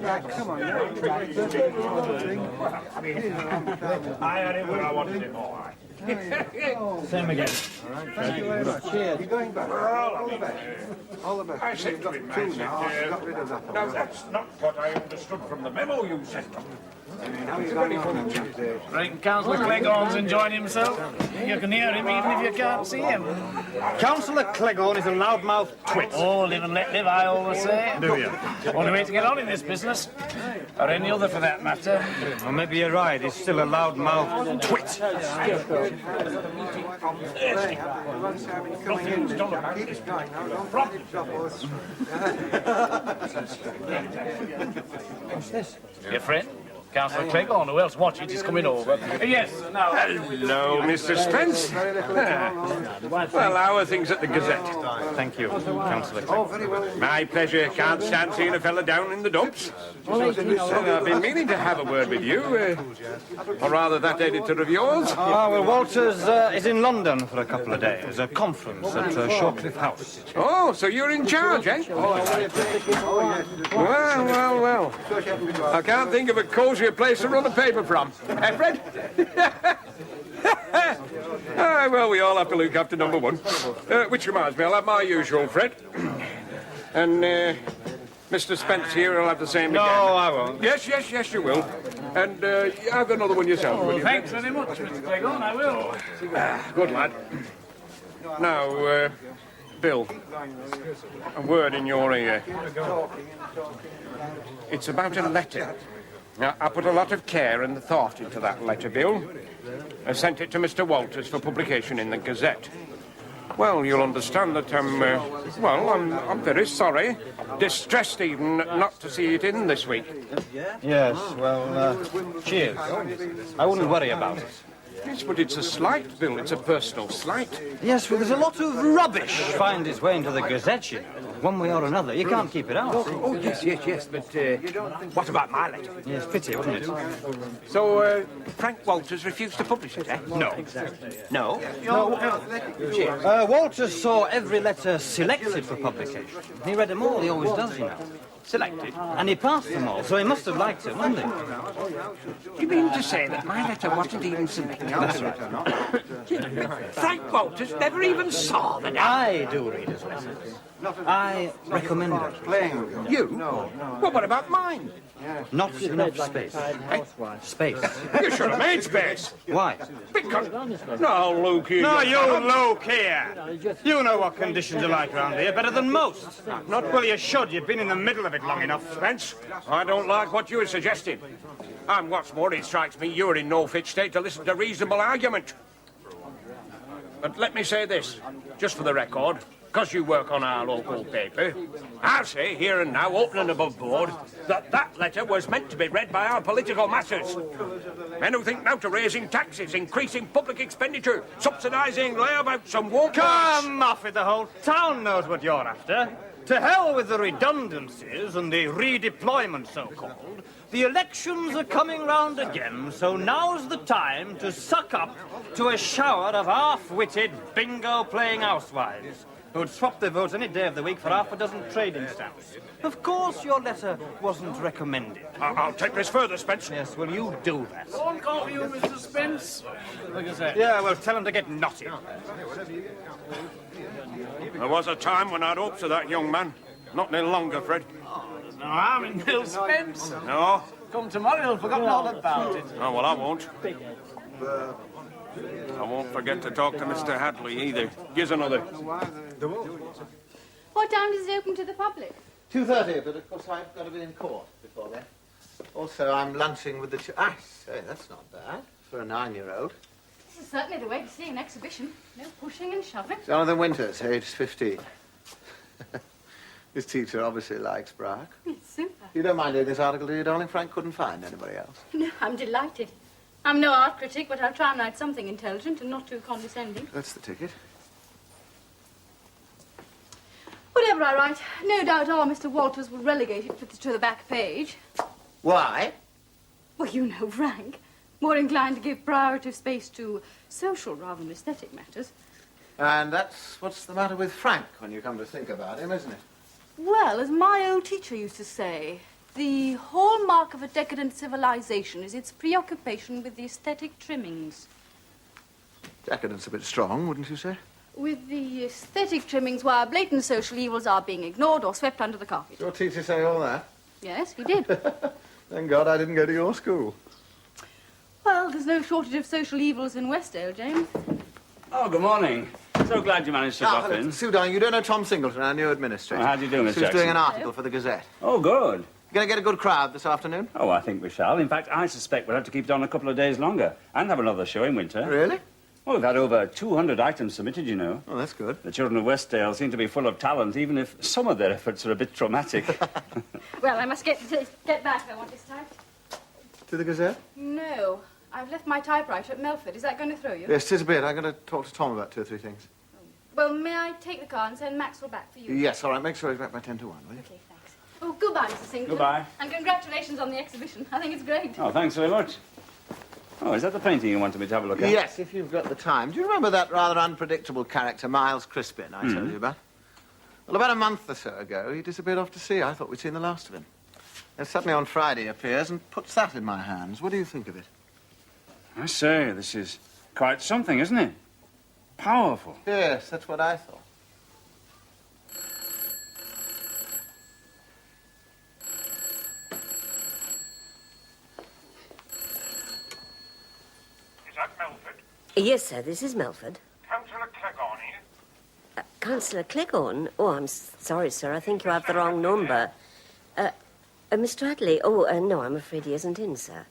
Come on. I had it where I wanted it, all right. Same again. All right, thank you very much. Cheers. You're going back. All the best. All the best. I said to him, Two now. Got rid of that. now that's not what I understood from the memo you sent him. How are you going on, Tuesday? Reckon Councillor Cleghorn's enjoying himself. You can hear him even if you can't see him. Councillor Cleghorn is a loudmouth twit. Oh, live and let live, I always say. Do you? Only way to get on in this business. Or any other for that matter. Well, maybe you're right. He's still a loudmouth twit. Keep it going now. Don't let it drop us. What's this? Your friend? Councillor Cleghorn, who else watch it, is coming over. Yes, now. Hello, Mr. Spence. Well, how are things at the Gazette? Thank you, Councillor Oh, Cleghorn. very well. My pleasure. Can't stand seeing a fella down in the dumps. I've been meaning to have a word with you, or rather that editor of yours. Ah, well, Walters is in London for a couple of days. A conference at Shortcliffe House. Oh, so you're in charge, eh? Well. I can't think of a cosier place to run a paper from. Eh, Fred? Well, we all have to look after number one. Which reminds me, I'll have my usual, Fred. And Mr. Spence here will have the same No, again. I won't. Yes, you will. And have another one yourself, will you? Thanks very much, Mr. Cleghorn, I will. Good lad. Now, Bill, a word in your ear. It's about a letter. Now, I put a lot of care and thought into that letter, Bill. I sent it to Mr. Walters for publication in the Gazette. Well, you'll understand that I'm very sorry. Distressed even not to see it in this week. Yes, well, cheers. I wouldn't worry about it. Yes, but it's a slight, Bill. It's a personal slight. Yes, well, there's a lot of rubbish find its way into the Gazette, you know. One way or another. You can't keep it out. Oh, yes, but what about my letter? Yes, pity, wasn't it? So, Frank Walters refused to publish it, eh? No. No? Walters saw every letter selected for publication. He read them all, he always does, you know. Selected. And he passed them all, so he must have liked them, hadn't he? You mean to say that my letter wasn't even selected? That's right. Frank Walters never even saw the I do read his letters. I recommend it. You? No. Well, what about mine? Not enough space. Space. You should have made space. Why? Because... No, Luke, here. No, you Luke here. You know what conditions are like around here better than most. Not well, you should. You've been in the middle of it long enough. Spence, I don't like what you are suggesting. And what's more, it strikes me you're in no fit state to listen to reasonable argument. But let me say this, just for the record, because you work on our local paper, I'll say here and now, open and above board, that that letter was meant to be read by our political masses. Men who think now to raising taxes, increasing public expenditure, subsidising layabouts and won't... Come off it, the whole town knows what you're after. To hell with the redundancies and the redeployment, so-called. The elections are coming round again, so now's the time to suck up to a shower of half-witted, bingo-playing housewives who'd swap their votes any day of the week for half a dozen trading stamps. Of course your letter wasn't recommended. I'll take this further, Spence. Yes, well, you do that. One call for you, Mr. Spence. Like I said. Yeah, well, tell him to get knotty. There was a time when I'd hoped of that young man. Not any longer, Fred. There's no harm in Bill Spence. No? Come tomorrow, he'll have forgotten all about it. Oh, well, I won't. I won't forget to talk to Mr. Hadleigh either. Here's another. What time does it open to the public? 2:30, but of course I've got to be in court before then. Also, I'm lunching with the... I say, that's not bad for a 9-year-old. This is certainly the way to see an exhibition. No pushing and shoving. Jonathan Winters, age 15. His teacher obviously likes Braque. It's super. You don't mind doing this article, do you, darling? Frank couldn't find anybody else. No, I'm delighted. I'm no art critic, but I'll try and write something intelligent and not too condescending. That's the ticket. Whatever I write, no doubt our Mr. Walters will relegate it to the back page. Why? Well, you know Frank. More inclined to give priority space to social rather than aesthetic matters. And that's what's the matter with Frank when you come to think about him, isn't it? Well, as my old teacher used to say, The hallmark of a decadent civilization is its preoccupation with the aesthetic trimmings. Decadent's a bit strong, wouldn't you say? With the aesthetic trimmings while blatant social evils are being ignored or swept under the carpet. Your teacher say all that? Yes, he did. Thank God I didn't go to your school. Well, there's no shortage of social evils in Westdale, James. Oh, good morning. So glad you managed to drop in. Sue, darling, you don't know Tom Singleton, our new administrator. Well, how do you do, Miss Sue's Jackson? doing an article for the Gazette. Oh, good. You going to get a good crowd this afternoon? Oh, I think we shall. In fact, I suspect we'll have to keep it on a couple of days longer and have another show in winter. Really? Well, we've had over 200 items submitted, you know. Oh, that's good. The children of Westdale seem to be full of talent, even if some of their efforts are a bit traumatic. Well, I must get back if I want this typed. To the Gazette? No, I've left my typewriter at Melford. Is that going to throw you? Yes, 'tis a bit. I'm going to talk to Tom about 2 or 3 things. Well, may I take the car and send Maxwell back for you? Yes, all right. Make sure he's back by 10 to 1, will you? Okay, thanks. Oh, goodbye, Mr. Singleton. Goodbye. And congratulations on the exhibition. I think it's great. Oh, thanks very much. Oh, is that the painting you wanted me to have a look at? Yes, if you've got the time. Do you remember that rather unpredictable character, Miles Crispin, I told you about? Well, about a month or so ago, he disappeared off to sea. I thought we'd seen the last of him. Then suddenly on Friday he appears and puts that in my hands. What do you think of it? I say, this is quite something, isn't it? Powerful. Yes, that's what I thought. Is that Melford? Yes, sir, this is Melford. Councillor Cleghorn here? Councillor Cleghorn? Oh, I'm sorry, sir. I think you have the wrong number. Mr. Hadleigh? Oh, no, I'm afraid he isn't in, sir.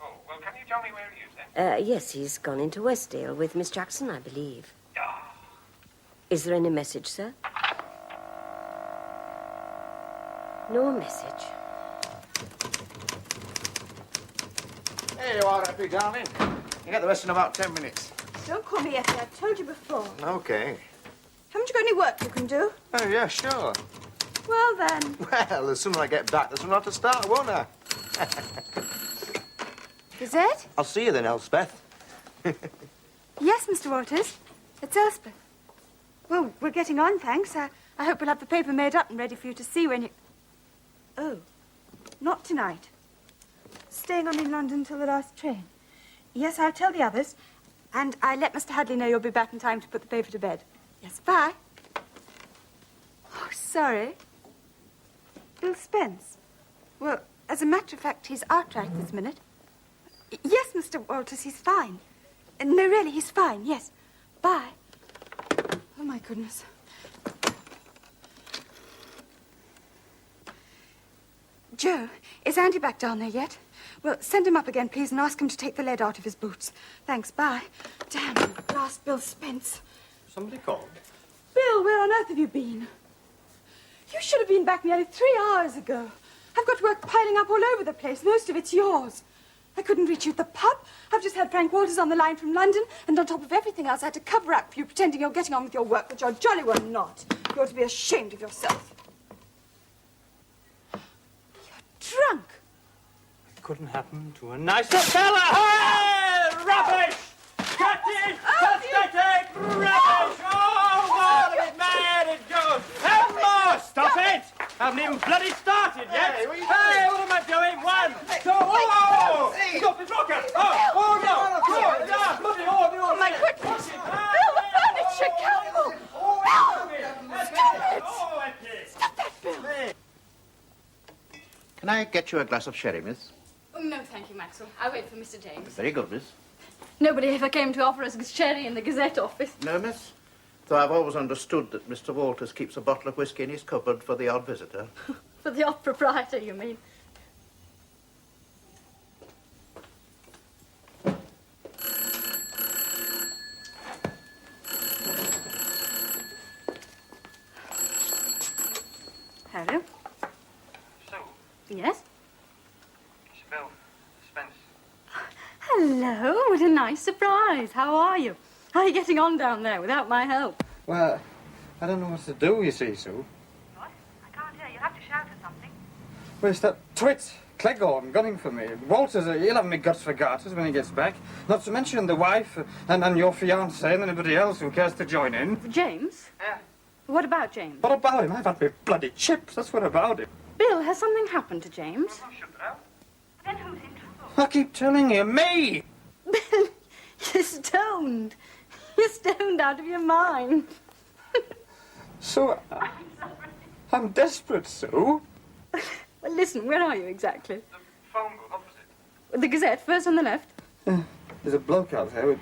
Oh, well, can you tell me where he is then? Yes, he's gone into Westdale with Miss Jackson, I believe. Ah. Is there any message, sir? No message. Here you are, Effie, darling. You get the rest in about 10 minutes. Don't call me Effie, I've told you before. Okay. Haven't you got any work you can do? Oh, yeah, sure. Well, then. Well, the sooner I get back, the sooner I have to start, won't I? Gazette? I'll see you then, Elspeth. Yes, Mr. Walters. It's Elspeth. Well, we're getting on, thanks. I hope we'll have the paper made up and ready for you to see when you... Oh, not tonight. Staying on in London till the last train. Yes, I'll tell the others. And I let Mr. Hadleigh know you'll be back in time to put the paper to bed. Yes, bye. Oh, sorry. Bill Spence. Well, as a matter of fact, he's out right this minute. Yes, Mr. Walters, he's fine. No, really, he's fine, yes. Bye. Oh, my goodness. Joe, is Andy back down there yet? Well, send him up again, please, and ask him to take the lead out of his boots. Thanks, bye. Damn, last Bill Spence. Somebody called. Bill, where on earth have you been? You should have been back nearly 3 hours ago. I've got work piling up all over the place. Most of it's yours. I couldn't reach you at the pub. I've just had Frank Walters on the line from London, and on top of everything else, I had to cover up for you, pretending you're getting on with your work, but you're jolly well not. You ought to be ashamed of yourself. You're drunk. It couldn't happen to a nicer fella. Hey! Rubbish! Dirty, pathetic rubbish! Oh, what a bit mad it goes! Emma, stop it! Haven't even bloody started yet. Hey, what am I doing? 1, 2, oh! Stop it, rocker! Oh, no! Oh, my goodness! Bill, the furniture, careful! Bill! Stop it! Stop that, Bill! Can I get you a glass of sherry, miss? Oh, no, thank you, Maxwell. I'll wait for Mr. James. Very good, miss. Nobody ever came to offer us sherry in the Gazette office. No, miss? Though I've always understood that Mr. Walters keeps a bottle of whiskey in his cupboard for the odd visitor. For the odd proprietor, you mean? Hello? So, Yes? it's Bill Spence. Hello, what a nice surprise. How are you? How are you getting on down there without my help? Well, I don't know what to do, you see, Sue. What? I can't hear. You'll have to shout or something. Where's that twit, Cleghorn, gunning for me? Walters, he'll have me guts for garters when he gets back. Not to mention the wife and your fiancé and anybody else who cares to join in. James? Yeah. What about James? What about him? I've had me bloody chips, that's what about him. Bill, has something happened to James? Then who's in trouble? I keep telling you, me! Bill, you're stoned. You're stoned out of your mind. So, I'm desperate, Sue. Well, listen, where are you exactly? The phone booth opposite. The Gazette, first on the left. There's a bloke out there with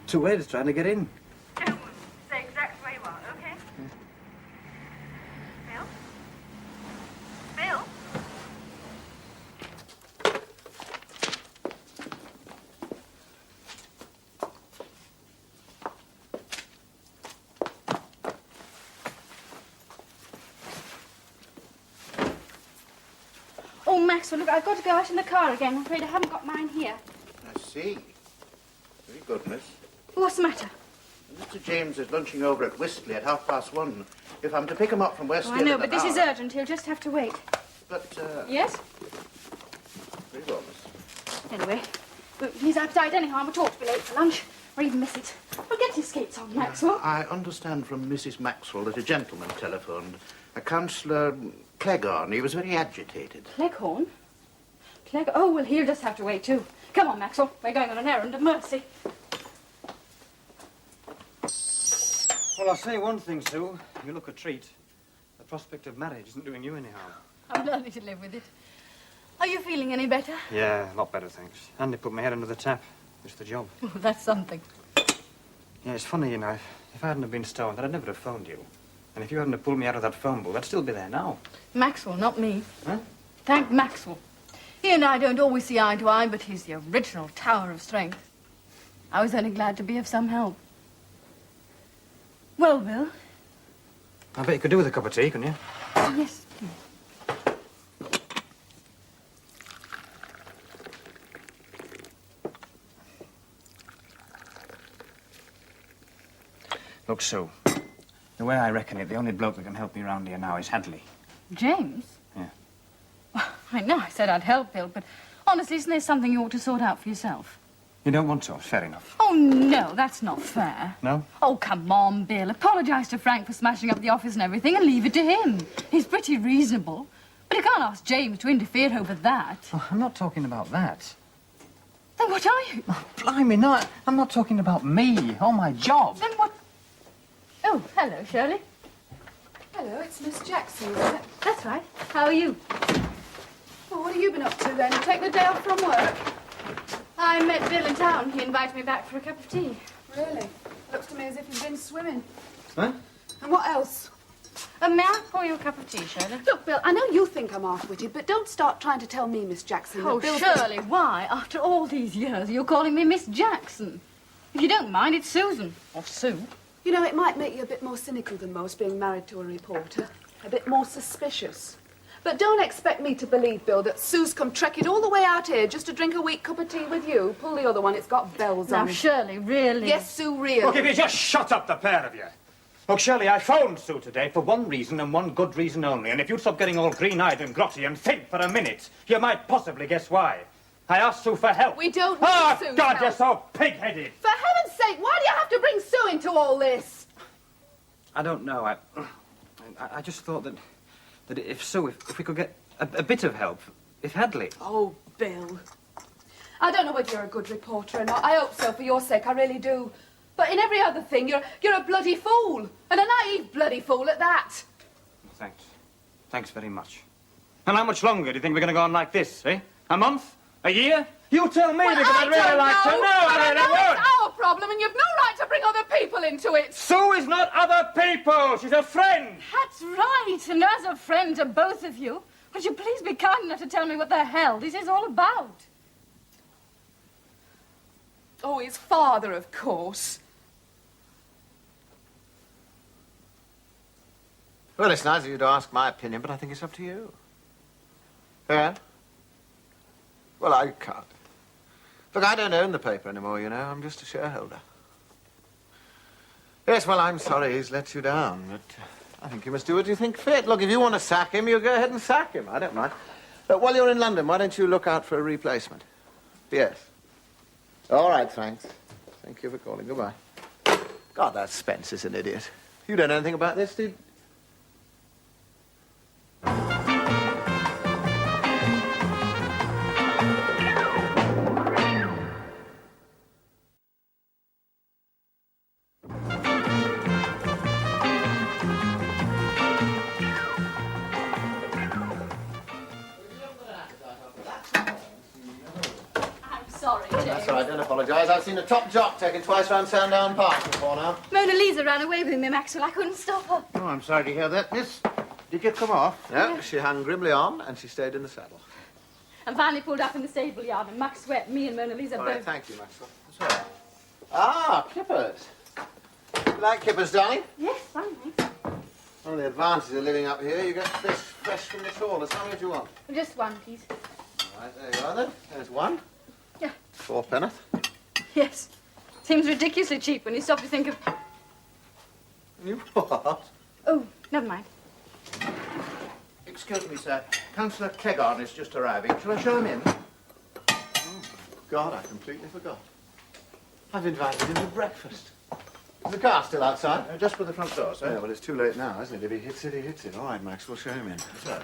2 heads trying to get in. Don't say exactly where you are, okay? Bill? Bill? Oh, Maxwell, look, I've got to go out in the car again. I'm afraid I haven't got mine here. I see. Very good, miss. What's the matter? Mr. James is lunching over at Westdale at 1:30. If I'm to pick him up from Westdale... Oh, I know, in but an this is hour- urgent. He'll just have to wait. But, Yes? very well, miss. Anyway, his appetite anyhow. I'm taught to be late for lunch, or even miss it. Well, get his skates on, Maxwell. I understand from Mrs. Maxwell that a gentleman telephoned. A Councillor Cleghorn. He was very agitated. Cleghorn? Oh, well, he'll just have to wait, too. Come on, Maxwell. We're going on an errand of mercy. Well, I'll say one thing, Sue. You look a treat. The prospect of marriage isn't doing you any harm. I'm learning to live with it. Are you feeling any better? Yeah, a lot better, thanks. And they put my head under the tap. It's the job. Oh, that's something. Yeah, it's funny, you know. If I hadn't have been stoned, I'd never have phoned you. And if you hadn't have pulled me out of that phone booth, I'd still be there now. Maxwell, not me. Huh? Thank Maxwell. He and I don't always see eye to eye, but he's the original tower of strength. I was only glad to be of some help. Well, Bill. I bet you could do with a cup of tea, couldn't you? Yes, please. Look, Sue, the way I reckon it, the only bloke that can help me round here now is Hadleigh. James? Yeah. Well, I know I said I'd help, Bill, but honestly, isn't there something you ought to sort out for yourself? You don't want to? Fair enough. Oh, no, that's not fair. No? Oh, come on, Bill. Apologise to Frank for smashing up the office and everything and leave it to him. He's pretty reasonable. But you can't ask James to interfere over that. Oh, I'm not talking about that. Then what are you? Oh, blimey, no, I'm not talking about me or my job. Then what? Oh, hello, Shirley. Hello, it's Miss Jackson, isn't it? That's right. How are you? Well, what have you been up to then? Take the day off from work? I met Bill in town. He invited me back for a cup of tea. Really? Looks to me as if you've been swimming. Huh? And what else? May I pour you a cup of tea, Shirley? Look, Bill, I know you think I'm half-witted, but don't start trying to tell me, Miss Jackson, Oh, that Bill's... Shirley, why, after all these years, you're calling me Miss Jackson? If you don't mind, it's Susan. Or Sue. You know, it might make you a bit more cynical than most, being married to a reporter. A bit more suspicious. But don't expect me to believe, Bill, that Sue's come trekking all the way out here just to drink a weak cup of tea with you. Pull the other one, it's got bells on Now, it. Shirley, really? Yes, Sue, really. Look, if you just shut up, the pair of you. Look, Shirley, I phoned Sue today for one reason and one good reason only. And if you'd stop getting all green-eyed and grotty and think for a minute, you might possibly guess why. I asked Sue for help. We don't need Oh, Sue's God, help. you're so pig-headed. For heaven's sake, why do you have to bring Sue into all this? I don't know. I just thought that if Sue, if we could get a bit of help, if Hadleigh... Oh, Bill. I don't know whether you're a good reporter or not. I hope so, for your sake, I really do. But in every other thing, you're a bloody fool. And a naive bloody fool at that. Thanks. Thanks very much. And how much longer do you think we're going to go on like this, eh? A month? A year? You tell me, Well, because I'd really like to know. But I know would. it's our problem, and you've no right to bring other people into it. Sue is not other people. She's a friend. That's right. And as a friend to both of you, would you please be kind enough to tell me what the hell this is all about? Oh, his father, of course. Well, it's nice of you to ask my opinion, but I think it's up to you. Yeah? Well, I can't. Look, I don't own the paper anymore, you know. I'm just a shareholder. Yes, well, I'm sorry he's let you down, but I think you must do what you think fit. Look, if you want to sack him, you go ahead and sack him. I don't mind. But while you're in London, why don't you look out for a replacement? Yes. All right, thanks. Thank you for calling. Goodbye. God, that Spence is an idiot. You don't know anything about this, do you? apologise. I've seen a top jock taken twice round Sandown Park before now. Mona Lisa ran away with me, Maxwell. I couldn't stop her. Oh, I'm sorry to hear that, miss. Did you come off? No, she hung grimly on and she stayed in the saddle. And finally pulled up in the stable yard, and Max swept me and Mona Lisa All both. right, thank you, Maxwell. That's all right. Ah, kippers. You like kippers, darling? Yes, fine, thanks. One of the advantages of living up here, you get fish fresh from the shore. As many as you want. Just one, please. All right, there you are, then. There's one. Yeah. 4 penneth. Yes. Seems ridiculously cheap when you stop to think of... You what? Oh, never mind. Excuse me, sir. Councillor Cleghorn is just arriving. Shall I show him in? Oh, God, I completely forgot. I've invited him to breakfast. Is the car still outside? Just for the front door, sir. Yeah, well, it's too late now, isn't it? If he hits it, he hits it. All right, Max, we'll show him in. Sir.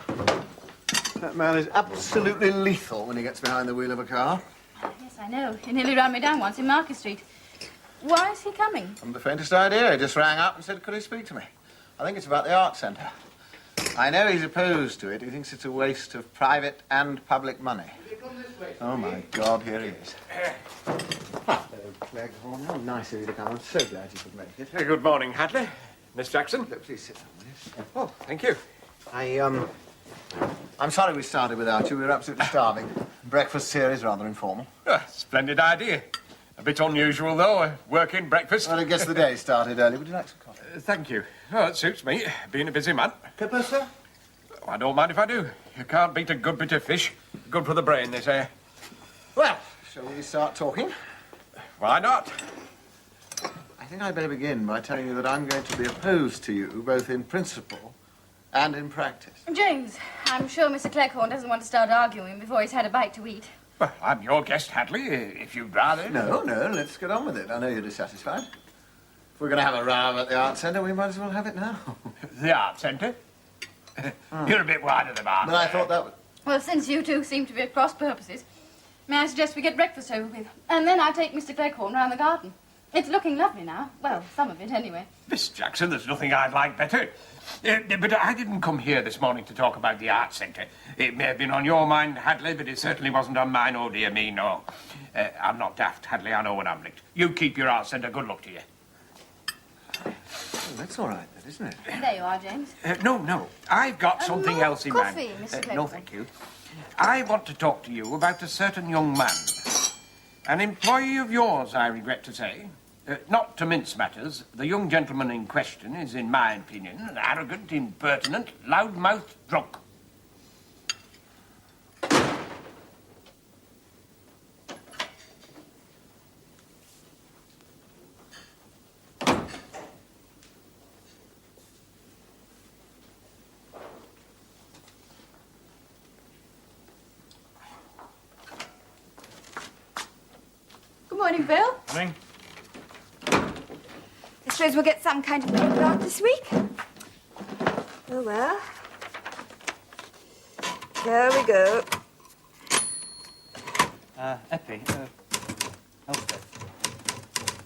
That man is absolutely lethal when he gets behind the wheel of a car. Yes, I know. He nearly ran me down once in Market Street. Why is he coming? I haven't the faintest idea. He just rang up and said, could he speak to me? I think it's about the art centre. I know he's opposed to it. He thinks it's a waste of private and public money. Oh, my God, here he is. Hello, Cleghorn. How nice of you to come. I'm so glad you could make it. Good morning, Hadleigh. Miss Jackson. Please sit down, will you? Oh, thank you. I'm sorry we started without you. We were absolutely starving. Breakfast here is rather informal. Splendid idea. A bit unusual, though, a working breakfast. Well, it gets the day started early. Would you like some coffee? Thank you. Oh, it suits me, being a busy man. Kipper, sir? Oh, I don't mind if I do. You can't beat a good bit of fish. Good for the brain, they say. Well, shall we start talking? Why not? I think I'd better begin by telling you that I'm going to be opposed to you, both in principle and in practice. James, I'm sure Mr. Cleghorn doesn't want to start arguing before he's had a bite to eat. Well, I'm your guest, Hadleigh, if you'd rather. No, let's get on with it. I know you're dissatisfied. If we're going to have a row at the art centre, we might as well have it now. The art centre? You're a bit wide of the mark. But I thought that was... Well, since you two seem to be at cross purposes, may I suggest we get breakfast over with? And then I'll take Mr. Cleghorn round the garden. It's looking lovely now. Well, some of it, anyway. Miss Jackson, there's nothing I'd like better. But I didn't come here this morning to talk about the art centre. It may have been on your mind, Hadleigh, but it certainly wasn't on mine. Oh, dear me, no. I'm not daft, Hadleigh. I know when I'm licked. You keep your art centre. Good luck to you. Oh, that's all right, then, isn't it? There you are, James. No. I've got something else in mind. Coffee, Mr. Cleghorn. No, thank you. I want to talk to you about a certain young man. An employee of yours, I regret to say. Not to mince matters, the young gentleman in question is, in my opinion, an arrogant, impertinent, loud-mouthed drunk. Good morning, Bill. Morning. I suppose we'll get some kind of paper out this week. Oh, well. There we go. Eppie, Elspeth,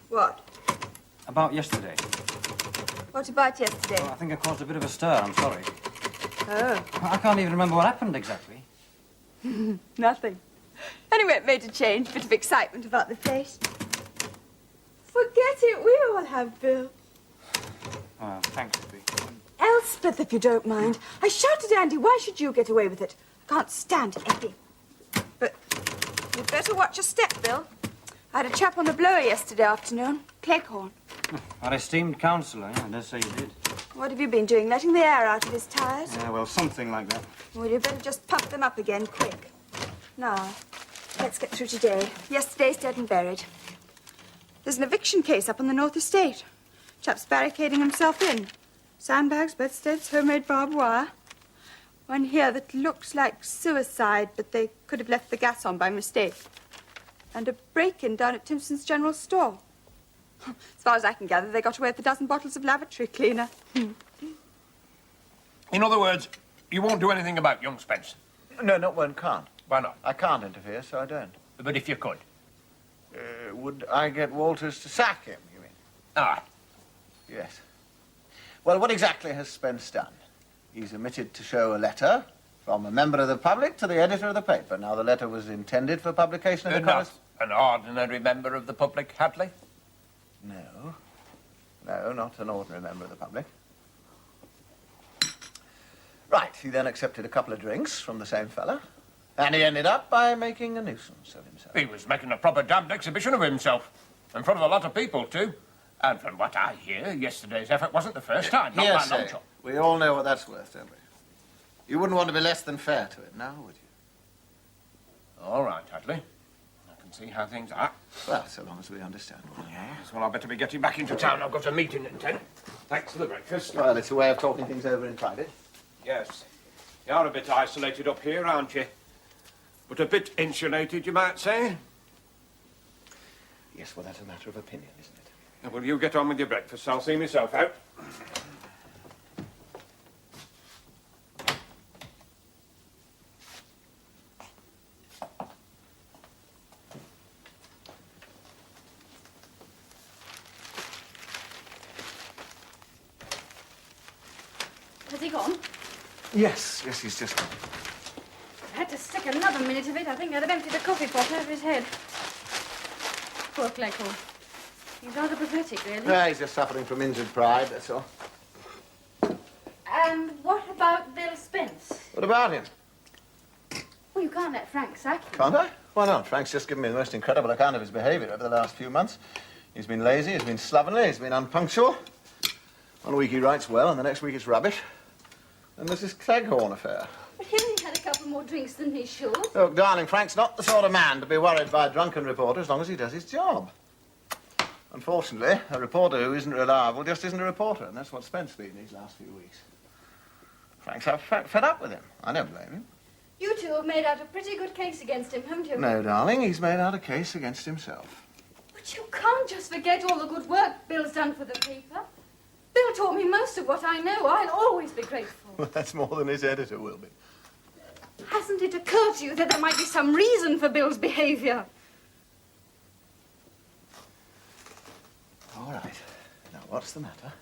What? about yesterday. What about yesterday? Well, I think I caused a bit of a stir, I'm sorry. Oh. I can't even remember what happened exactly. Nothing. Anyway, it made a change, bit of excitement about the place. Forget it, we all have, Bill. Well, thanks, Eppie. Elspeth, if you don't mind. I shouted, Andy, why should you get away with it? I can't stand Eddie. But you'd better watch your step, Bill. I had a chap on the blower yesterday afternoon, Cleghorn. Our esteemed councillor, yeah, I dare say you did. What have you been doing, letting the air out of his tyres? Yeah, well, something like that. Well, you better just pump them up again, quick. Now, let's get through today. Yesterday's dead and buried. There's an eviction case up on the North Estate. Chap's barricading himself in. Sandbags, bedsteads, homemade barbed wire. One here that looks like suicide, but they could have left the gas on by mistake. And a break-in down at Timpson's General Store. As far as I can gather, they got away with a dozen bottles of lavatory cleaner. In other words, you won't do anything about young Spence. No, not one can't. Why not? I can't interfere, so I don't. But if you could. Would I get Walters to sack him, you mean? Aye. Yes. Well, what exactly has Spence done? He's omitted to show a letter from a member of the public to the editor of the paper. Now, the letter was intended for publication of the An ordinary member of the public, Hadleigh? No. No, not an ordinary member of the public. Right, he then accepted a couple of drinks from the same fella, and he ended up by making a nuisance of himself. He was making a proper damned exhibition of himself. In front of a lot of people, too. And from what I hear, yesterday's effort wasn't the first time. Not by a long Hearsay. shot. We all know what that's worth, don't we? You wouldn't want to be less than fair to him now, would you? All right, Hadleigh. I can see how things are. Well, so long as we understand what we are. Yes, well, I better be getting back into town. I've got a meeting at 10. Thanks for the breakfast. Well, it's a way of talking things over in private. Yes. You're a bit isolated up here, aren't you? But a bit insulated, you might say. Yes, well, that's a matter of opinion, isn't it? Well, you get on with your breakfast. I'll see myself out. Has he gone? Yes, he's just gone. I had to stick another minute of it. I think I'd have emptied a coffee pot over his head. Poor Cleghorn. He's rather pathetic, really. No, he's just suffering from injured pride, that's all. And what about Bill Spence? What about him? Well, you can't let Frank sack him. Can't I? Why not? Frank's just given me the most incredible account of his behaviour over the last few months. He's been lazy, he's been slovenly, he's been unpunctual. 1 week he writes well, and the next week it's rubbish. And there's this Cleghorn affair. But he only had a couple more drinks than he should. Look, darling, Frank's not the sort of man to be worried by a drunken reporter as long as he does his job. Unfortunately, a reporter who isn't reliable just isn't a reporter, and that's what Spence been these last few weeks. Frank's fed up with him. I don't blame him. You two have made out a pretty good case against him, haven't you? No, darling, he's made out a case against himself. But you can't just forget all the good work Bill's done for the paper. Bill taught me most of what I know. I'll always be grateful. Well, that's more than his editor will be. Hasn't it occurred to you that there might be some reason for Bill's behaviour? All right. Now, what's the matter?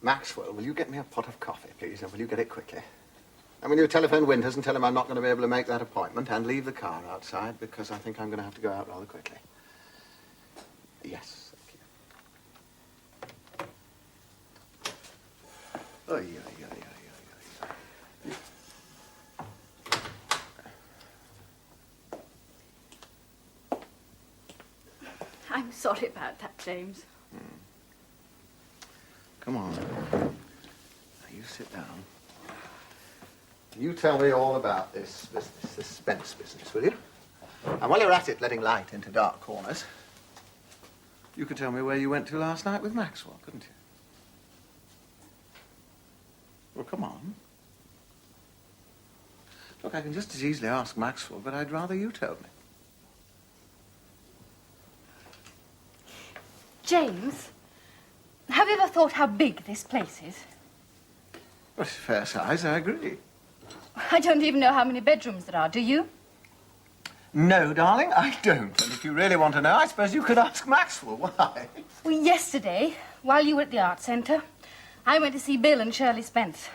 Maxwell, will you get me a pot of coffee, please, and will you get it quickly? And will you telephone Winters and tell him I'm not going to be able to make that appointment and leave the car outside because I think I'm going to have to go out rather quickly. Yes, thank you. Oy. I'm sorry about that, James. Come on. Now, you sit down. You tell me all about this Spence business, will you? And while you're at it, letting light into dark corners, you could tell me where you went to last night with Maxwell, couldn't you? Well, come on. Look, I can just as easily ask Maxwell, but I'd rather you told me. James, have you ever thought how big this place is? Well, it's fair size, I agree. I don't even know how many bedrooms there are, do you? No, darling, I don't. And if you really want to know, I suppose you could ask Maxwell. Why? Well, yesterday, while you were at the art centre, I went to see Bill and Shirley Spence.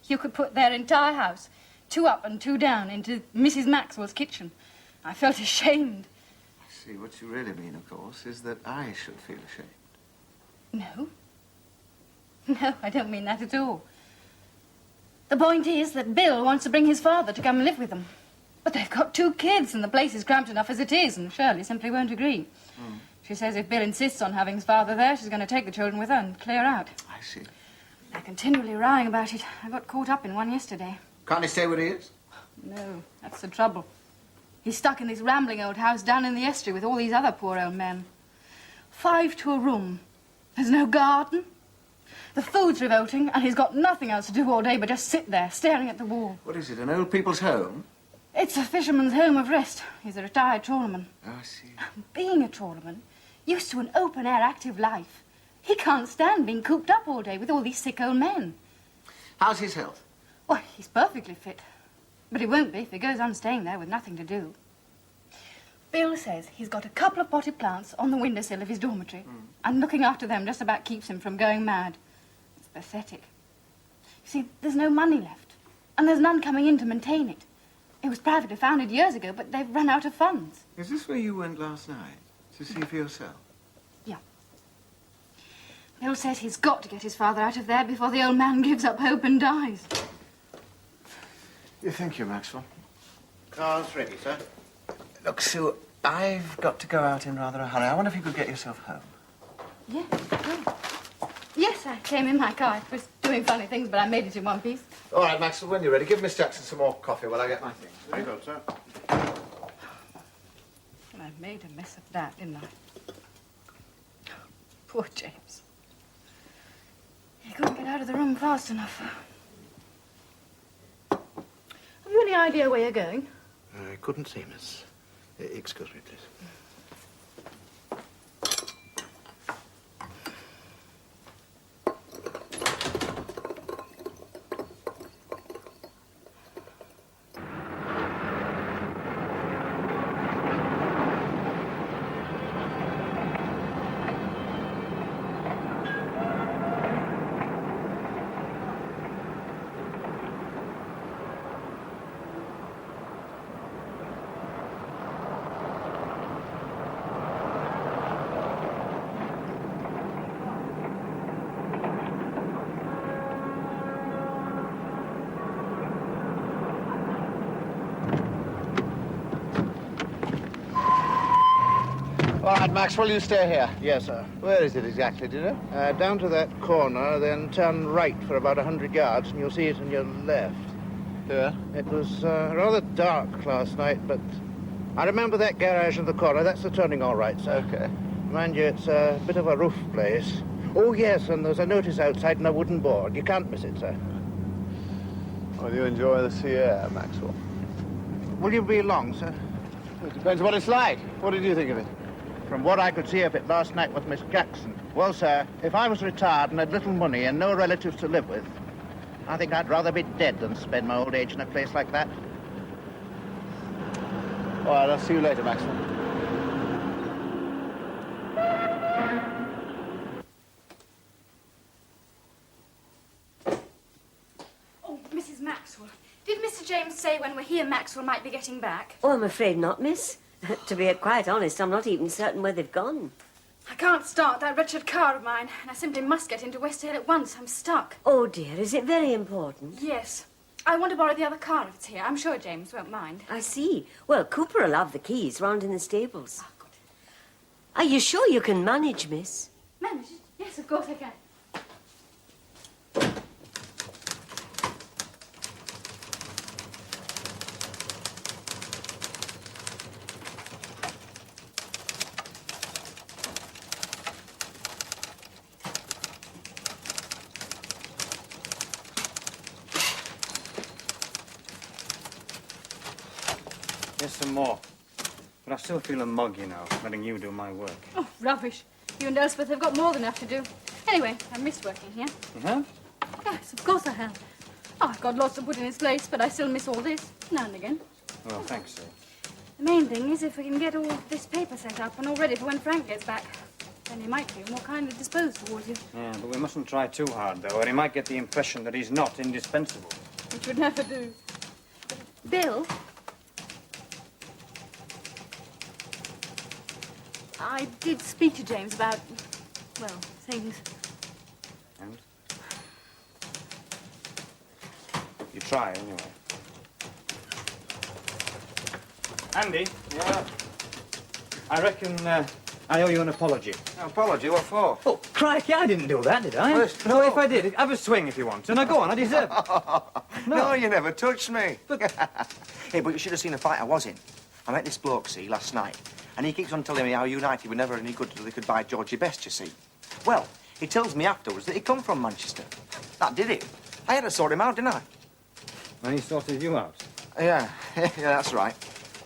You could put their entire house, 2 up and 2 down, into Mrs. Maxwell's kitchen. I felt ashamed. I see, what you really mean, of course, is that I should feel ashamed. No. No, I don't mean that at all. The point is that Bill wants to bring his father to come and live with them. But they've got 2 kids, and the place is cramped enough as it is, and Shirley simply won't agree. She says if Bill insists on having his father there, she's going to take the children with her and clear out. I see. They're continually row about it. I got caught up in one yesterday. Can't he stay where he is? No, that's the trouble. He's stuck in this rambling old house down in the estuary with all these other poor old men. 5 to a room. There's no garden. The food's revolting, and he's got nothing else to do all day but just sit there, staring at the wall. What is it, an old people's home? It's a fisherman's home of rest. He's a retired trawlerman. Oh, I see. Being a trawlerman, used to an open-air active life, he can't stand being cooped up all day with all these sick old men. How's his health? Why, he's perfectly fit. But he won't be if he goes on staying there with nothing to do. Bill says he's got a couple of potted plants on the windowsill of his dormitory, and looking after them just about keeps him from going mad. It's pathetic. You see, there's no money left, and there's none coming in to maintain it. It was privately founded years ago, but they've run out of funds. Is this where you went last night? To see for yourself? Yeah. Bill says he's got to get his father out of there before the old man gives up hope and dies. You think you, Maxwell? Car's ready, sir. Look, Sue, I've got to go out in rather a hurry. I wonder if you could get yourself home. Yeah, sure. Yes, I came in my car. It was doing funny things, but I made it in one piece. All right, Maxwell, when you're ready, give Miss Jackson some more coffee while I get my things. Very good, sir. And I made a mess of that, didn't I? Poor James. He couldn't get out of the room fast enough. Have you any idea where you're going? I couldn't see, miss. Excuse me, please. All right, Maxwell, you stay here. Yes, sir. Where is it exactly, do you know? Down to that corner, then turn right for about 100 yards, and you'll see it on your left. Yeah? It was rather dark last night, but I remember that garage in the corner. That's the turning all right, sir. Okay. Mind you, it's a bit of a roof place. Oh, yes, and there's a notice outside and a wooden board. You can't miss it, sir. Well, you enjoy the sea air, Maxwell? Will you be long, sir? It depends what it's like. What did you think of it? From what I could see of it last night with Miss Jackson. Well, sir, if I was retired and had little money and no relatives to live with, I think I'd rather be dead than spend my old age in a place like that. All right, I'll see you later, Maxwell. Oh, Mrs. Maxwell. Did Mr. James say when we're here Maxwell might be getting back? Oh, I'm afraid not, miss. To be quite honest, I'm not even certain where they've gone. I can't start that wretched car of mine, and I simply must get into Westdale at once. I'm stuck. Oh, dear, is it very important? Yes. I want to borrow the other car if it's here. I'm sure James won't mind. I see. Well, Cooper will have the keys round in the stables. Oh, good. Are you sure you can manage, miss? Manage? Yes, of course I can. Here's some more. But I still feel a mug, you know, letting you do my work. Oh, rubbish. You and Elspeth have got more than enough to do. Anyway, I miss working here. You have? Yes, of course I have. Oh, I've got lots to put in its place, but I still miss all this, now and again. Well, thanks, sir. The main thing is if we can get all this paper set up and all ready for when Frank gets back. Then he might feel more kindly disposed towards you. Yeah, but we mustn't try too hard, though, or he might get the impression that he's not indispensable. Which would never do. Bill? I did speak to James about, well, things. And? You try, anyway. Andy? Yeah? I reckon I owe you an apology. An apology? What for? Oh, crikey, I didn't do that, did I? Well, No, if I did, have a swing if you want. And now go on, I deserve it. No, you never touched me. Hey, but you should have seen the fight I was in. I met this bloke, see, last night, and he keeps on telling me how United were never any good till they could buy Georgie Best, you see. Well, he tells me afterwards that he come from Manchester. That did it. I had to sort him out, didn't I? And he sorted you out? Yeah, yeah, that's right.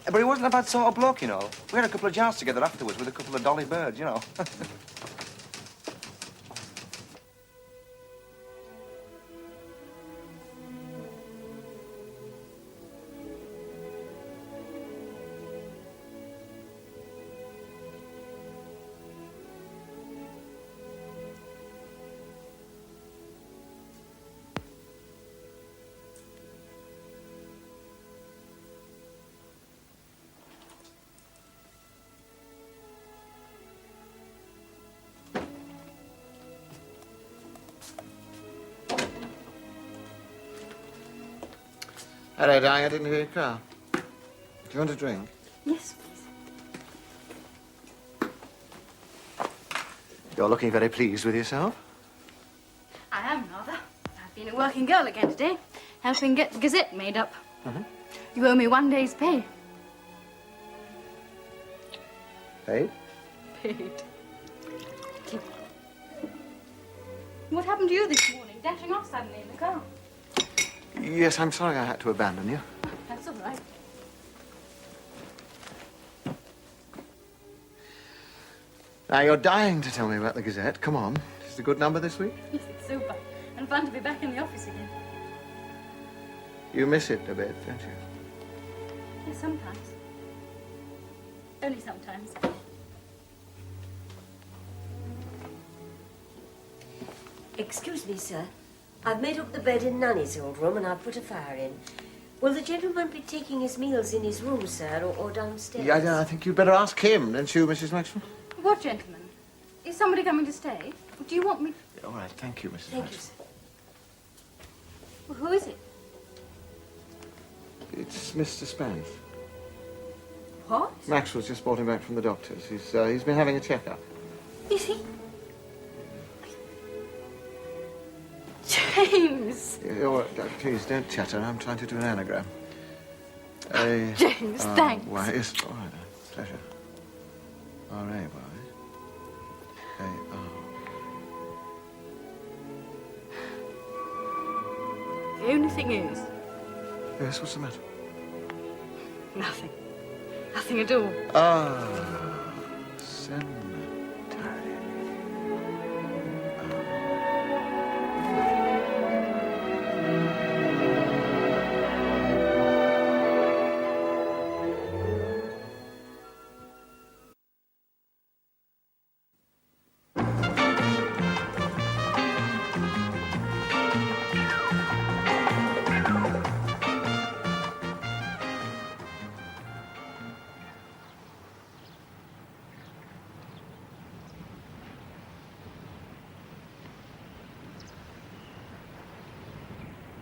But he wasn't a bad sort of bloke, you know. We had a couple of jars together afterwards with a couple of dolly birds, you know. Hello, darling, I didn't hear you cry. Do you want a drink? Yes, please. You're looking very pleased with yourself. I am, rather. I've been a working girl again today, helping get the Gazette made up. You owe me 1 day's pay. Paid? Paid. What happened to you this morning, dashing off suddenly in the car? Yes, I'm sorry I had to abandon you. That's all right. Now, you're dying to tell me about the Gazette. Come on. Is it a good number this week? Yes, it's super. And fun to be back in the office again. You miss it a bit, don't you? Yes, sometimes. Only sometimes. Excuse me, sir. I've made up the bed in Nanny's old room and I've put a fire in. Will the gentleman be taking his meals in his room, sir, or downstairs? Yeah, I think you'd better ask him, don't you, Mrs. Maxwell? What gentleman? Is somebody coming to stay? Do you want me... All right, thank you, Mrs. Thank Maxwell. you, sir. Well, who is it? It's Mr. Spence. What? Maxwell's just brought him back from the doctor's. He's been having a checkup. Is he? James! Please, don't chatter. I'm trying to do an anagram. James, thanks. Why, yes, all right, pleasure. R-A-Y. A-R. The only thing is... Yes, what's the matter? Nothing. Nothing at all. Ah, cemetery.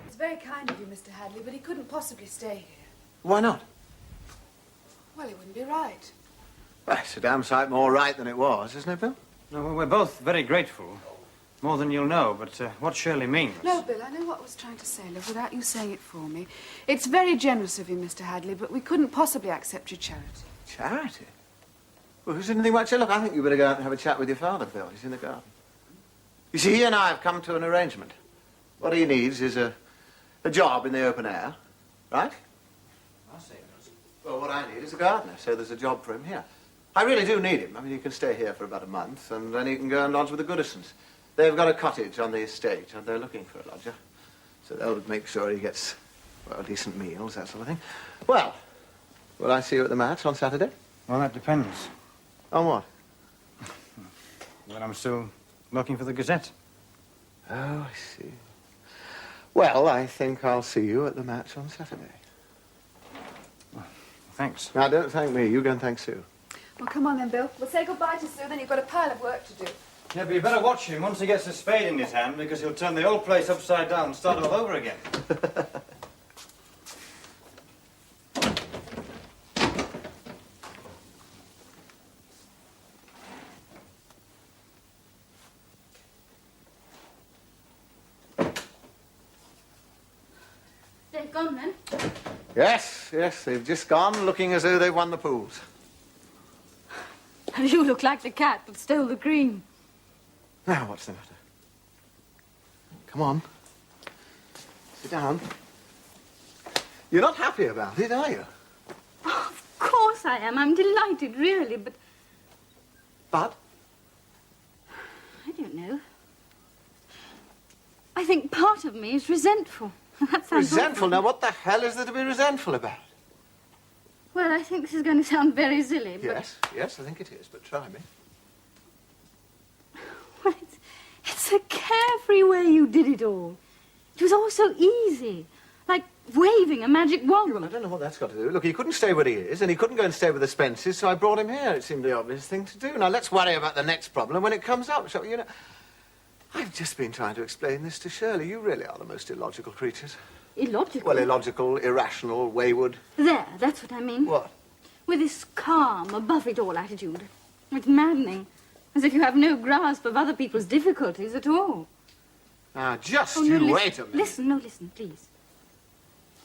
It's very kind of you, Mr. Hadleigh, but he couldn't possibly stay here. Why not? Well, it wouldn't be right. Well, it's a damn sight more right than it was, isn't it, Bill? No, well, we're both very grateful. More than you'll know, but what Shirley means... No, Bill, I know what I was trying to say, love, without you saying it for me. It's very generous of you, Mr. Hadleigh, but we couldn't possibly accept your charity. Charity? Well, who's anything much? Look, I think you better go out and have a chat with your father, Bill. He's in the garden. You see, he and I have come to an arrangement. What he needs is a job in the open air, right? I'll say it does. Well, what I need is a gardener, so there's a job for him here. I really do need him. I mean, he can stay here for about a month, and then he can go and lodge with the Goodisons. They've got a cottage on the estate, and they're looking for a lodger. So they'll make sure he gets, well, decent meals, that sort of thing. Well, will I see you at the match on Saturday? Well, that depends. On what? Well, I'm still looking for the Gazette. Oh, I see. Well, I think I'll see you at the match on Saturday. Thanks. Now, don't thank me. You go and thank Sue. Well, come on then, Bill. We'll say goodbye to Sue, then you've got a pile of work to do. Yeah, but you better watch him once he gets a spade in his hand, because he'll turn the whole place upside down and start all over again. They've gone then? Yes, they've just gone looking as though they won the pools. And you look like the cat that stole the cream. Now, what's the matter? Come on. Sit down. You're not happy about it, are you? Oh, of course I am. I'm delighted, really, but... But? I don't know. I think part of me is resentful. That sounds Resentful? awful. Now, what the hell is there to be resentful about? Well, I think this is going to sound very silly, but... Yes, I think it is, but try me. Well, it's the carefree way you did it all. It was all so easy. Like waving a magic wand. Well, I don't know what that's got to do. Look, he couldn't stay where he is, and he couldn't go and stay with the Spences, so I brought him here. It seemed the obvious thing to do. Now, let's worry about the next problem when it comes up. So, you know, I've just been trying to explain this to Shirley. You really are the most illogical creatures. Illogical? Well, illogical, irrational, wayward. There, that's what I mean. What? With this calm, above-it-all attitude. It's maddening. As if you have no grasp of other people's difficulties at all. Ah, just Oh, no, you wait a minute. Listen, please.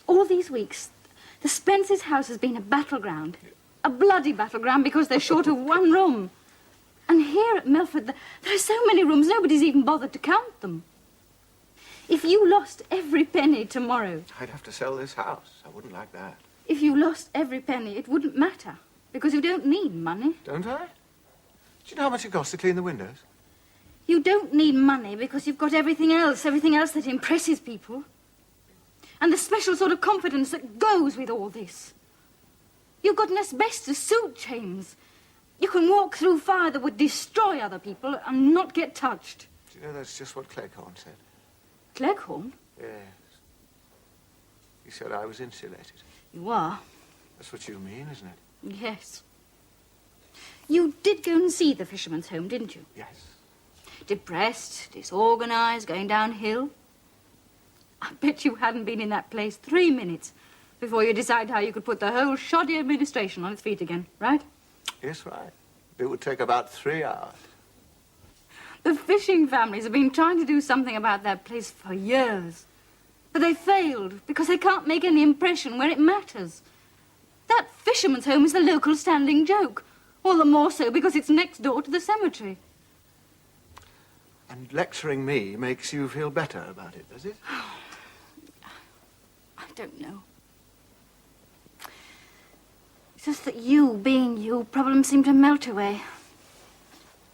All these weeks, the Spence's house has been a battleground. A bloody battleground because they're short of one room. And here at Milford, there are so many rooms, nobody's even bothered to count them. If you lost every penny tomorrow... I'd have to sell this house. I wouldn't like that. If you lost every penny, it wouldn't matter. Because you don't need money. Don't I? Do you know how much it costs to clean the windows? You don't need money because you've got everything else that impresses people. And the special sort of confidence that goes with all this. You've got an asbestos suit, James. You can walk through fire that would destroy other people and not get touched. Do you know that's just what Cleghorn said? Cleghorn? Yes. He said I was insulated. You are? That's what you mean, isn't it? Yes. You did go and see the fisherman's home, didn't you? Yes. Depressed, disorganized, going downhill. I bet you hadn't been in that place 3 minutes before you decided how you could put the whole shoddy administration on its feet again, right? Yes, right. It would take about 3 hours. The fishing families have been trying to do something about that place for years. But they failed because they can't make any impression where it matters. That fisherman's home is the local standing joke. All the more so because it's next door to the cemetery. And lecturing me makes you feel better about it, does it? I don't know. It's just that you, being you, problems seem to melt away.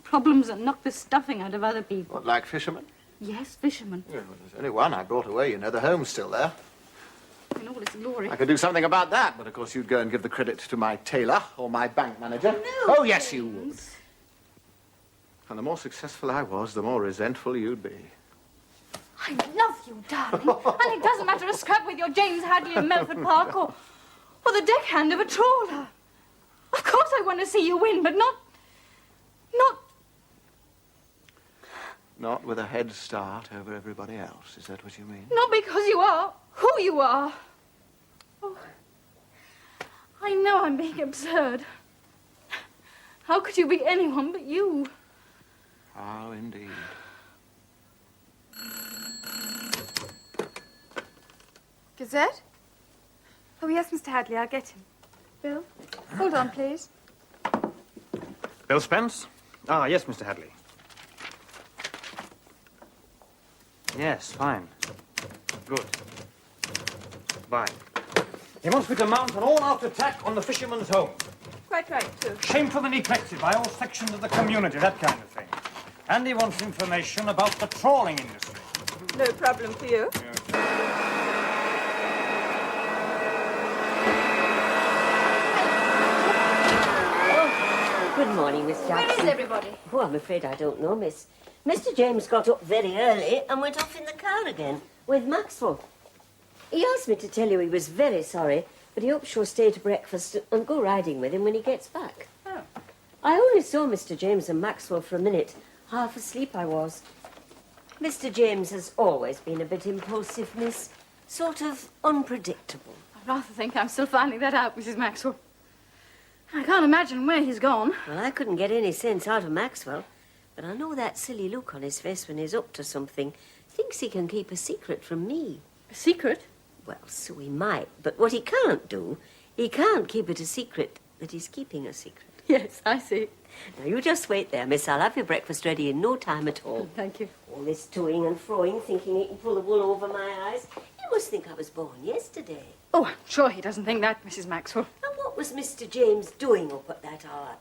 Problems that knock the stuffing out of other people. What, like fishermen? Yes, fishermen. Yeah, well, there's only one I brought away, you know. The home's still there. In all its glory. I could do something about that, but of course you'd go and give the credit to my tailor or my bank manager. No, oh, yes, James. you would. And the more successful I was, the more resentful you'd be. I love you, darling. And it doesn't matter a scrap with your James Hadleigh in Melford Park or the deckhand of a trawler. Of course I want to see you win, but not... Not with a head start over everybody else. Is that what you mean? Not because you are who you are. Oh, I know I'm being absurd. How could you be anyone but you? How indeed. Gazette? Oh, yes, Mr. Hadleigh, I'll get him. Bill? Hold on, please. Bill Spence? Ah, yes, Mr. Hadleigh. Yes, fine. Good. Fine. He wants me to mount an all-out attack on the fisherman's home. Quite right, too. Shamefully neglected by all sections of the community, that kind of thing. And he wants information about the trawling industry. No problem for you. Good morning, Miss Jackson. Where is everybody? Oh, I'm afraid I don't know, miss. Mr. James got up very early and went off in the car again with Maxwell. He asked me to tell you he was very sorry, but he hopes you'll stay to breakfast and go riding with him when he gets back. Oh. I only saw Mr. James and Maxwell for a minute. Half asleep I was. Mr. James has always been a bit impulsive, miss. Sort of unpredictable. I rather think I'm still finding that out, Mrs. Maxwell. I can't imagine where he's gone. Well, I couldn't get any sense out of Maxwell, but I know that silly look on his face when he's up to something. Thinks he can keep a secret from me. A secret? Well, so he might, but what he can't do, he can't keep it a secret that he's keeping a secret. Yes, I see. Now, you just wait there, miss. I'll have your breakfast ready in no time at all. Thank you. All this toing and froing, thinking he can pull the wool over my eyes. You must think I was born yesterday. Oh, I'm sure he doesn't think that, Mrs. Maxwell. And what was Mr. James doing up at that hour?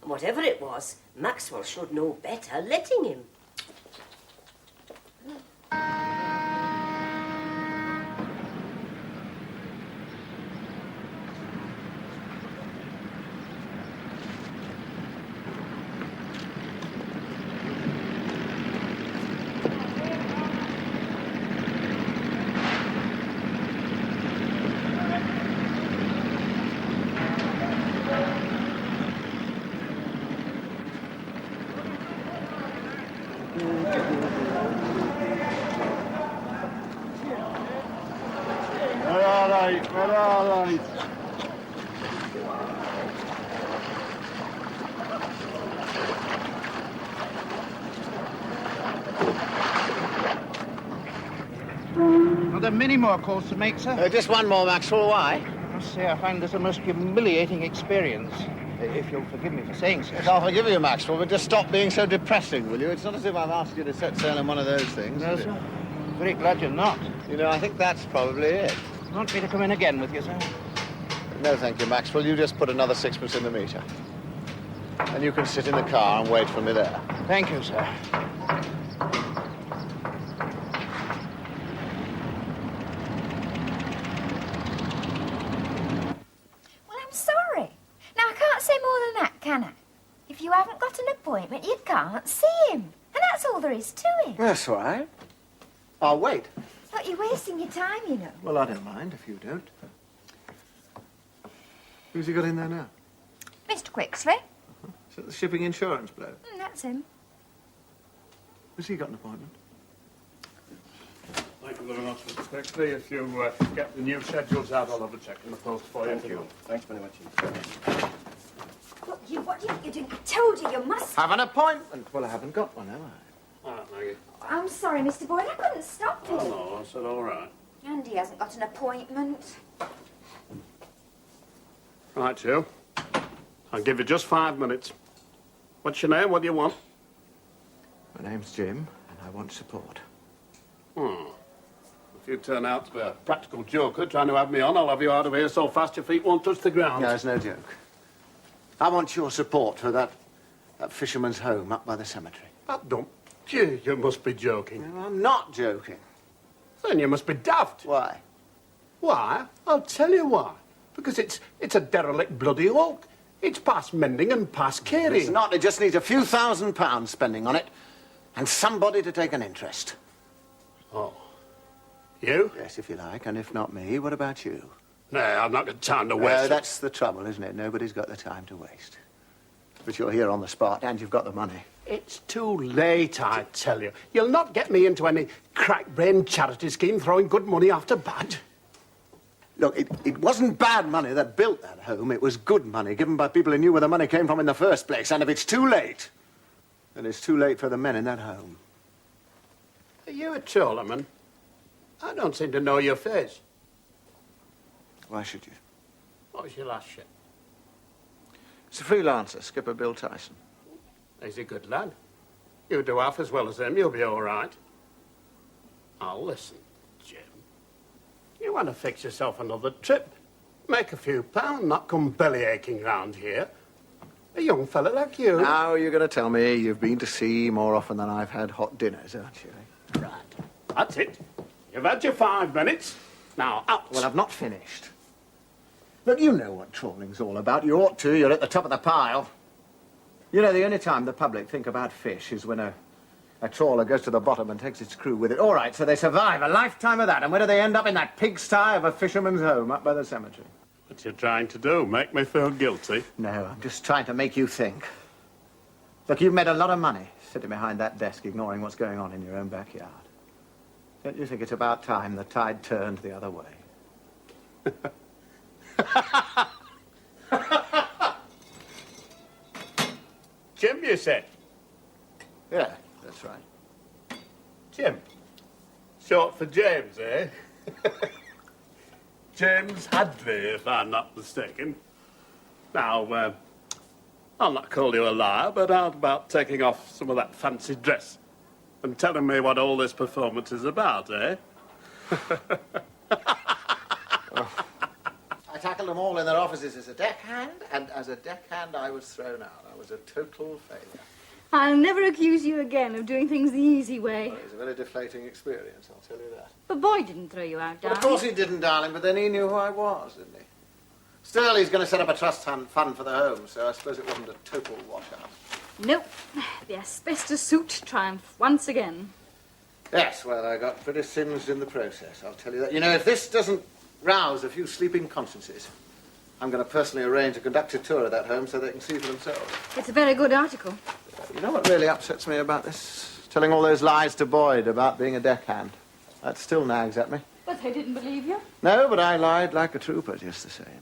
And whatever it was, Maxwell should know better, letting him. further many more calls to make, sir. Just one more, Maxwell. Why? I must say I find this a most humiliating experience. If you'll forgive me for saying so. Yes, I'll forgive you, Maxwell, but just stop being so depressing, will you? It's not as if I've asked you to set sail on one of those things. No, sir. I'm very glad you're not. You know, I think that's probably it. You want me to come in again with you, sir? No, thank you, Maxwell. You just put another sixpence in the meter. And you can sit in the car and wait for me there. Thank you, sir. Well, I'm sorry. Now, I can't say more than that, can I? If you haven't got an appointment, you can't see him. And that's all there is to it. That's all right. I'll wait. But you're wasting your time, you know. Well, I don't mind if you don't. Who's he got in there now? Mr. Quixley. Is that the shipping insurance bloke? That's him. Has he got an appointment? Thank you very much, Mr. Quixley. If you get the new schedules out, I'll have a check in the post for you. Thank you. Thanks very much. Look, what do you think you're doing? I told you, you must... Have an appointment. Well, I haven't got one, have I? All right, Maggie. I'm sorry, Mr. Boyd. I couldn't stop you. Oh, no, I said all right. And he hasn't got an appointment. Right, you. I'll give you just 5 minutes. What's your name? What do you want? My name's Jim, and I want support. If you turn out to be a practical joker trying to have me on, I'll have you out of here so fast your feet won't touch the ground. No, it's no joke. I want your support for that fisherman's home up by the cemetery. That dump. Gee, you must be joking. No, I'm not joking. Then you must be daft. Why? Why? I'll tell you why. Because it's a derelict bloody hulk. It's past mending and past caring. It's not. It just needs a few £1,000 spending on it and somebody to take an interest. Oh. You? Yes, if you like. And if not me, what about you? No, I've not got time to No, waste. that's the trouble, isn't it? Nobody's got the time to waste. But you're here on the spot and you've got the money. It's too late, I tell you. You'll not get me into any crack-brained charity scheme throwing good money after bad. Look, it wasn't bad money that built that home. It was good money given by people who knew where the money came from in the first place. And if it's too late, then it's too late for the men in that home. Are you a trawlerman? I don't seem to know your face. Why should you? What was your last ship? It's a freelancer, Skipper Bill Tyson. He's a good lad. You do half as well as him, you'll be all right. Now, listen, Jim. You want to fix yourself another trip. Make a few pounds, not come belly-aching round here. A young fella like you. Now you're going to tell me you've been to sea more often than I've had hot dinners, aren't you? Right. That's it. You've had your 5 minutes. Now, out. Well, I've not finished. Look, you know what trawling's all about. You ought to. You're at the top of the pile. You know, the only time the public think about fish is when a trawler goes to the bottom and takes its crew with it. All right, so they survive a lifetime of that. And where do they end up? In that pigsty of a fisherman's home up by the cemetery. What you're trying to do, make me feel guilty? No, I'm just trying to make you think. Look, you've made a lot of money sitting behind that desk ignoring what's going on in your own backyard. Don't you think it's about time the tide turned the other way? Jim, you said? Yeah, that's right. Jim. Short for James, eh? James Hadleigh, if I'm not mistaken. Now, I'll not call you a liar, but how about taking off some of that fancy dress and telling me what all this performance is about, eh? I tackled them all in their offices as a deckhand, and as a deckhand I was thrown out. I was a total failure. I'll never accuse you again of doing things the easy way. Well, it was a very deflating experience, I'll tell you that. But Boyd didn't throw you out, Well, darling. of course he didn't, darling, but then he knew who I was, didn't he? Still, he's going to set up a trust fund for the home, so I suppose it wasn't a total washout. Nope. The asbestos suit triumphed once again. Yes, well, I got pretty singed in the process, I'll tell you that. You know, if this doesn't rouse a few sleeping consciences, I'm going to personally arrange to conduct a tour of that home so they can see for themselves. It's a very good article. You know what really upsets me about this? Telling all those lies to Boyd about being a deckhand. That still nags at me. But they didn't believe you. No, but I lied like a trooper just the same.